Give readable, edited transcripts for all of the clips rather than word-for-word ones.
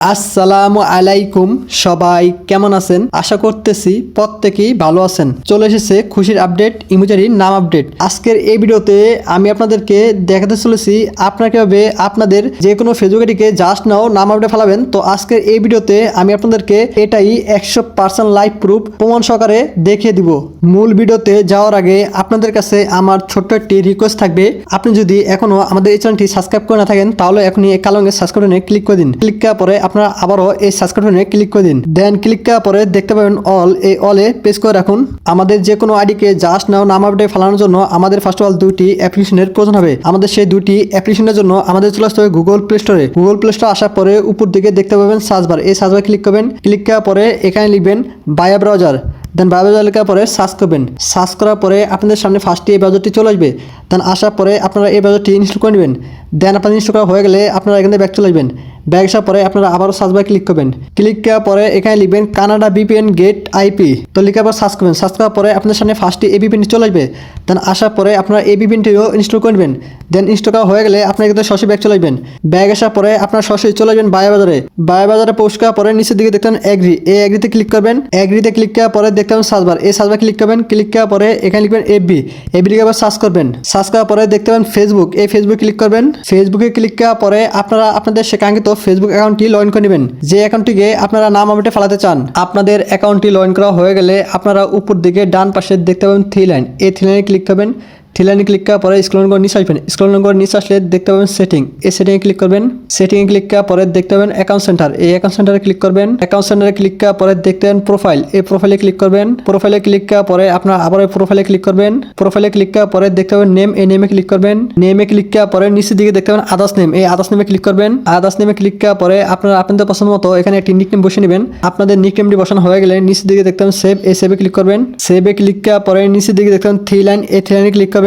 আসসালামু আলাইকুম, সবাই কেমন আছেন? আশা করতেছি প্রত্যেকেই ভালো আছেন। চলে এসেছে খুশির আপডেট, ইমোজারির নাম আপডেট। আজকের এই ভিডিওতে আমি আপনাদেরকে দেখাতে চলেছি আপনারা কিভাবে আপনাদের যে কোনো ফেসবুক আইডিকে জাস্ট নাও নাম আপডেট ফেলাবেন। তো আজকের এই ভিডিওতে আমি আপনাদেরকে এটাই 100% লাইভ প্রুফ প্রমাণ সহকারে দেখিয়ে দিব। মূল ভিডিওতে যাওয়ার আগে আপনাদের কাছে আমার ছোট্ট একটি রিকোয়েস্ট থাকবে, আপনি যদি এখনো আমাদের এই চ্যানেলটি সাবস্ক্রাইব করে না থাকেন তাহলে এখনই কালো রঙের সাবস্ক্রাইব বাটনে ক্লিক করে দিন। ক্লিক করার পরে আপনারা আবারও এই সাবস্ক্রাইব বাটনে ক্লিক করে দিন। দেন ক্লিক করার পরে দেখতে পাবেন অল, এই অলে প্রেস করে রাখুন। আমাদের যে কোনো আইডিকে জাস্ট নাও নাম আপডেট ফেলানোর জন্য আমাদের ফার্স্ট অফ অল দুইটি অ্যাপ্লিকেশনের প্রয়োজন হবে। আমাদের সেই দুইটি অ্যাপ্লিকেশনের জন্য আমাদের চলে আসতে হবে গুগল প্লে স্টোরে। গুগল প্লে স্টোরে আসার পরে উপর দিকে দেখতে পাবেন সার্চ বার, এই সার্চ বার ক্লিক করবেন। ক্লিক করার পরে এখানে লিখবেন বায়া ব্রাউজার। দেন বায়া ব্রাউজার লেখার পরে সার্চ করবেন। সার্চ করার পরে আপনাদের সামনে ফার্স্টে এই ব্রাউজারটি চলে আসবে। দেন আসার পরে আপনারা এই ব্রাউজারটি ইনস্টল করে নেবেন। দেন আপনাদের ইনস্টল করা হয়ে গেলে আপনারা এখানে ব্যাক চলে আসবেন। ব্যাক আসার পরে আপনারা আবারও সার্চ বারে ক্লিক করবেন। ক্লিক করার পরে এখানে লিখবেন কানাডা ভিপিএন গেট আইপি। তো লিখার পর সার্চ করবেন। সার্চ করার পরে আপনাদের সামনে ফার্স্টে এই ভিপিএনটি চলে আসবে। দেন আসার পরে আপনারা এই ভিপিএনটিও ইনস্টল করবেন। দেন ইনস্টল করা হয়ে গেলে আপনারা কিন্তু সরাসরি ব্যাক চলে আসবেন। ব্যাক আসার পরে আপনারা সরাসরি চলে আসবেন বায়া বাজারে। বায়া বাজারে পোস্ট করার পরে নিচের দিকে দেখতেন এগ্রি, এই এগ্রিতে ক্লিক করবেন। এগ্রিতে ক্লিক করার পরে দেখতে পাবেন সার্চ বার, এই সার্চ বার ক্লিক করবেন। ক্লিক করার পরে এখানে লিখবেন এফবি, এফবি লিখে আবার সার্চ করবেন। সার্চ করার পরে দেখতে পাবেন ফেসবুক, এই ফেসবুকে ক্লিক করবেন। ফেসবুকে ক্লিক করার পরে আপনারা আপনাদের সে কাঙ্ক্ষিত ফেসবুক অ্যাকাউন্টটি লগ ইন করে নেবেন, যে অ্যাকাউন্টটিকে আপনারা নাম আপডেটে ফেলাতে চান। আপনাদের অ্যাকাউন্টটি লগ ইন করা হয়ে গেলে আপনারা উপর দিকে ডান পাশে দেখতে পাবেন থ্রি লাইন, এই থ্রি লাইনে ক্লিক করবেন। থ্রি লাইনে ক্লিক করার পরে স্ক্রল করে নিচে আসবেন। স্ক্রল করে নিচে আসলে দেখতে পাবেন সেটিং, এই সেটিংয়ে ক্লিক করবেন। সেটিংয়ে ক্লিক করার পরে দেখতে পাবেন অ্যাকাউন্ট সেন্টার, এই অ্যাকাউন্ট সেন্টারে ক্লিক করবেন। অ্যাকাউন্ট সেন্টারে ক্লিক করার পরে দেখতে পাবেন প্রোফাইল, এই প্রোফাইলে ক্লিক করবেন। প্রোফাইলে ক্লিক করার পরে আপনার আবার প্রোফাইলে ক্লিক করবেন। প্রোফাইলে ক্লিক করার পরে দেখতে পাবেন নেম, এই নেমে ক্লিক করবেন। নেমে ক্লিক করার পরে নিচের দিকে দেখতে পাবেন আদার্স নেম, এই আদার্স নেমে ক্লিক করবেন। আদার্স নেমে ক্লিক করার পরে আপনারা আপনাদের পছন্দ মতো এখানে একটি নিকনেম বসে নেবেন। আপনাদের নিকনেমটি বসানো হয়ে গেলে নিচের দিকে দেখতে পাবেন সেভ, এই সেভে ক্লিক করবেন। সেভে ক্লিক করার পরে নিচের দিকে দেখতে পাবেন থ্রি লাইন, এই থ্রি লাইনে ক্লিক করবেন।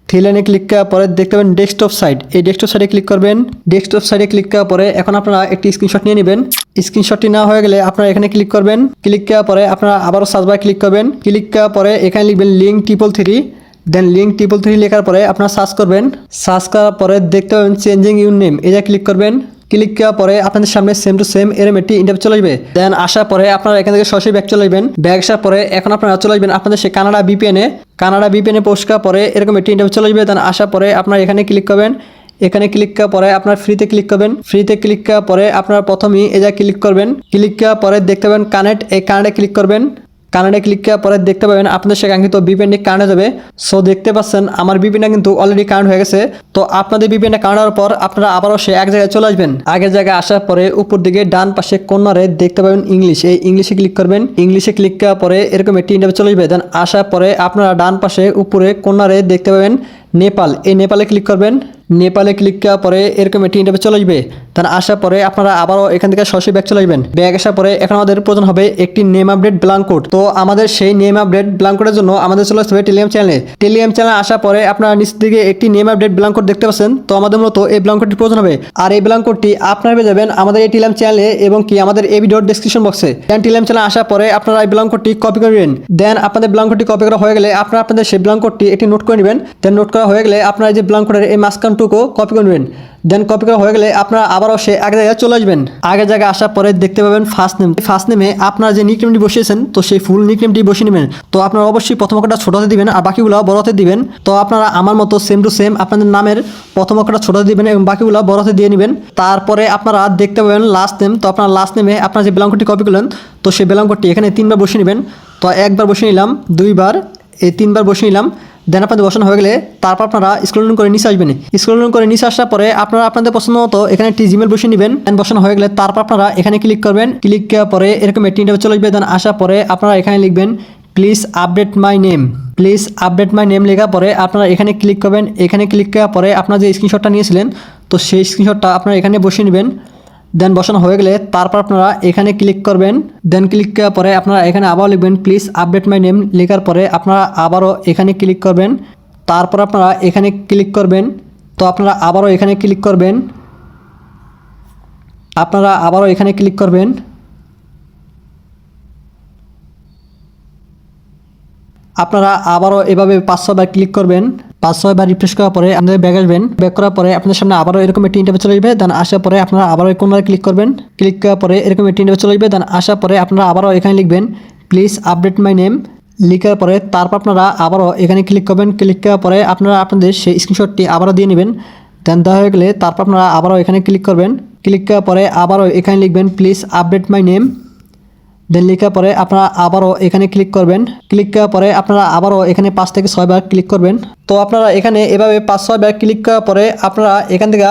থ্রি লাইনে ক্লিক করার পরে দেখতে পাবেন ডেস্কটপ সাইট, এই ডেস্কটপ সাইটে ক্লিক করবেন। ডেস্কটপ সাইটে ক্লিক করার পরে এখন আপনারা একটি স্ক্রিনশট নিয়ে নেবেন। স্ক্রিনশটটি না হয়ে গেলে আপনারা এখানে ক্লিক করবেন। ক্লিক করার পরে আপনারা আবারও সার্চ বারে ক্লিক করবেন। ক্লিক করার পরে এখানে লিখবেন লিঙ্ক 333। দেন লিঙ্ক 333 লেখার পরে আপনারা সার্চ করবেন। সার্চ করার পরে দেখতে পাবেন চেঞ্জিং ইউর নেম, এই জায়গায় ক্লিক করবেন। ক্লিক করার পরে আপনাদের সামনে সেম টু সেম এরকম একটি ইন্টারভিউ চলে আসবে। দেন আসার পরে আপনারা এখান থেকে সরাসরি ব্যাক চলে আসবেন। ব্যাক আসার পরে এখন আপনারা চলে আসবেন আপনাদের সেই কানাডা ভিপিএনে। কানাডা ভিপিএনে পোস্ট করার পরে এরকম একটি ইন্টারভিউ চলে আসবে। দেন আসার পরে আপনারা এখানে ক্লিক করবেন। এখানে ক্লিক করার পরে আপনার ফ্রিতে ক্লিক করবেন। ফ্রিতে ক্লিক করার পরে আপনারা প্রথমেই এই জায়গায় ক্লিক করবেন। ক্লিক করার পরে দেখতে পাবেন কানেক্ট, এই কানেক্টে ক্লিক করবেন। কানাডে ক্লিক করার পরে দেখতে পাবেন আপনাদের সে কাঙ্ক্ষিত ভিপিএনটি কানেক্ট যাবে। সো দেখতে পাচ্ছেন আমার ভিপিএনটা কিন্তু অলরেডি কানেক্ট হয়ে গেছে। তো আপনাদের ভিপিএনটা কানেক্ট হওয়ার পর আপনারা আবারও সে এক জায়গায় চলে আসবেন। আগের জায়গায় আসার পরে উপর দিকে ডান পাশে কর্নারে দেখতে পাবেন ইংলিশ, এই ইংলিশে ক্লিক করবেন। ইংলিশে ক্লিক করার পরে এরকম একটি ইন্টারভিউ চলে আসবে। দেন আসার পরে আপনারা ডান পাশে উপরে কর্নারে দেখতে পাবেন নেপাল, এই নেপালে ক্লিক করবেন। নেপালে ক্লিক করার পরে এরকম একটি ইন্টারভিউ চলে আসবে। তার আসার পরে আপনারা আবারও এখান থেকে সরাসরি ব্যাক চলে আসবেন। ব্যাক আসার পরে এখন আমাদের প্রয়োজন হবে একটি নেম আপডেট ব্ল্যাঙ্ক কোড। তো আমাদের সেই নেম আপডেট ব্ল্যাঙ্ক কোডের জন্য আমাদের চলে আসতে হবে টেলিগ্রাম চ্যানেলে। টেলিগ্রাম চ্যানেলে আসার পরে আপনারা নিচ দিকে একটি নেম আপডেট ব্ল্যাঙ্ক কোড দেখতে পাচ্ছেন। তো আমাদের মূলত এই ব্ল্যাঙ্ক কোডটি প্রয়োজন হবে। আর এই ব্ল্যাঙ্ক কোডটি আপনারা পেয়ে যাবেন আমাদের এই টেলিগ্রাম চ্যানেলে এবং কি আমাদের এই ভিডিওর ডেসক্রিপশন বক্সে। দেন টেলিগ্রাম চ্যানেলে আসার পরে আপনারা এই ব্ল্যাঙ্ক কোডটি কপি করবেন। দেন আপনাদের ব্ল্যাঙ্ক কোডটি কপি করা হয়ে গেলে আপনারা আপনাদের সেই ব্ল্যাঙ্ক কোডটি একটি নোট করে নেবেন। দেন নোট করা হয়ে গেলে আপনারা যে ব্ল্যাঙ্ক কোডের এই মাঝখানটুকু কপি করবেন। দেন কপি করা হয়ে গেলে আপনারা আবারও সে এক জায়গায় চলে আসবেন। আগের জায়গায় আসার পরে দেখতে পাবেন ফার্স্ট নেম। ফার্স্ট নেমে আপনারা যে নিকনেমটি বসিয়েছেন তো সেই ফুল নিকনেমটি বসিয়ে নেবেন। তো আপনারা অবশ্যই প্রথম অক্ষরটা ছোট হাতে দিবেন আর বাকিগুলো বড় হাতে দিবেন। তো আপনারা আমার মতো সেম টু সেম আপনাদের নামের প্রথম অক্ষরটা ছোট হাতে দিবেন এবং বাকিগুলো বড় হাতে দিয়ে নেবেন। তারপরে আপনারা দেখতে পাবেন লাস্ট নেম। তো আপনার লাস্ট নেমে আপনার যে ব্ল্যাঙ্ক কোডটি কপি করলেন তো সেই ব্ল্যাঙ্ক কোডটি এখানে 3বার বসিয়ে নেবেন। তো একবার বসিয়ে নিলাম, 2বার, এই 3বার বসিয়ে নিলাম। দেন আপনাদের বসানো হয়ে গেলে তারপর আপনারা স্ক্রল করে নিচে আসবেন। স্ক্রল করে নিচে আসার পরে আপনারা আপনাদের পছন্দ মতো এখানে একটি জিমেল বসিয়ে নেবেন। দেন বসানো হয়ে গেলে তারপর আপনারা এখানে ক্লিক করবেন। ক্লিক করার পরে এরকম একটি ইন্টারভিউ চলে আসবে। দেন আসার পরে আপনারা এখানে লিখবেন please update my name. Please update my name লেখার পরে আপনারা এখানে ক্লিক করবেন। এখানে ক্লিক করার পরে আপনারা যে স্ক্রিনশটটা নিয়েছিলেন তো সেই স্ক্রিনশটটা আপনারা এখানে বসিয়ে নেবেন। দেন বসানো হয়ে গেলে তারপর আপনারা এখানে ক্লিক করবেন। দেন ক্লিক করার পরে আপনারা এখানে আবার লিখবেন প্লিজ আপডেট মাই নেম লেখার পরে আপনারা আবারও এখানে ক্লিক করবেন। তারপর আপনারা এখানে ক্লিক করবেন। তো আপনারা আবারও এখানে ক্লিক করবেন। আপনারা আবারও এখানে ক্লিক করবেন। আপনারা আবারও এভাবে 500 বার ক্লিক করবেন। 5-6 বার রিফ্রেশ করার পরে আপনাদের ব্যাক আসবেন। ব্যাক করার পরে আপনাদের সামনে আবারও এরকম একটি ইন্টারভিউ চলে আসবে। দেন আসার পরে আপনারা আবারও কোনারে ক্লিক করবেন। ক্লিক করার পরে এরকম একটি ইন্টারভিউ চলে আসবে। দেন আসার পরে আপনারা আবারও এখানে লিখবেন প্লিজ আপডেট মাই নেম। লিখার পরে তারপর আপনারা আবারও এখানে ক্লিক করবেন। ক্লিক করার পরে আপনারা আপনাদের সেই স্ক্রিনশটটি আবারও দিয়ে নেবেন। দেন দেওয়া হয়ে গেলে তারপর আপনারা আবারও এখানে ক্লিক করবেন। ক্লিক করার পরে আবারও এখানে লিখবেন প্লিজ আপডেট মাই নেম। দেন লেখার পরে আপনারা আবারও এখানে ক্লিক করবেন। ক্লিক করার পরে আপনারা আবারও এখানে 5 থেকে 6 বার ক্লিক করবেন। তো আপনারা এখানে এভাবে 5-6 বার ক্লিক করার পরে আপনারা এখান থেকে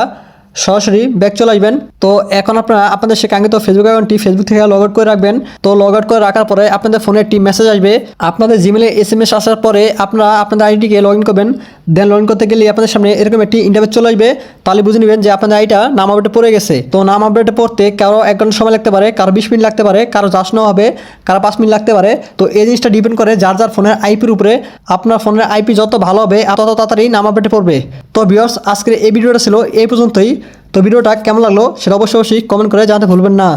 সরাসরি ব্যাক চলে আসবেন। তো এখন আপনারা আপনাদের সে কাঙ্ক্ষিত ফেসবুক অ্যাকাউন্টটি ফেসবুক থেকে লগ আউট করে রাখবেন। তো লগ আউট করে রাখার পরে আপনাদের ফোনে একটি মেসেজ আসবে। আপনাদের জিমেলে SMS আসার পরে আপনারা আপনাদের আইডিকে লগ ইন করবেন। দেন লগ ইন করতে গেলে আপনাদের সামনে এরকম একটি ইন্টারভিউ চলে আসবে। তাহলে বুঝে নেবেন যে আপনাদের আইডিটা নাম আপডেটে পড়ে গেছে। তো নাম আপডেটে পড়তে কারো 1 ঘন্টা সময় লাগতে পারে, কারো 20 মিনিট লাগতে পারে, কারো জাস্ট নেওয়া হবে, কারো 5 মিনিট লাগতে পারে। তো এই জিনিসটা ডিপেন্ড করে যার যার ফোনের আইপির উপরে। আপনার ফোনের আইপি যত ভালো হবে তত তাড়াতাড়ি নাম আপডেটে পড়বে। তো ভিউয়ার্স, আজকের এই ভিডিওটা ছিল এই পর্যন্তই। তো ভিডিওটা কেমন লাগলো সেটা অবশ্যই কমেন্ট করে জানাতে ভুলবেন না।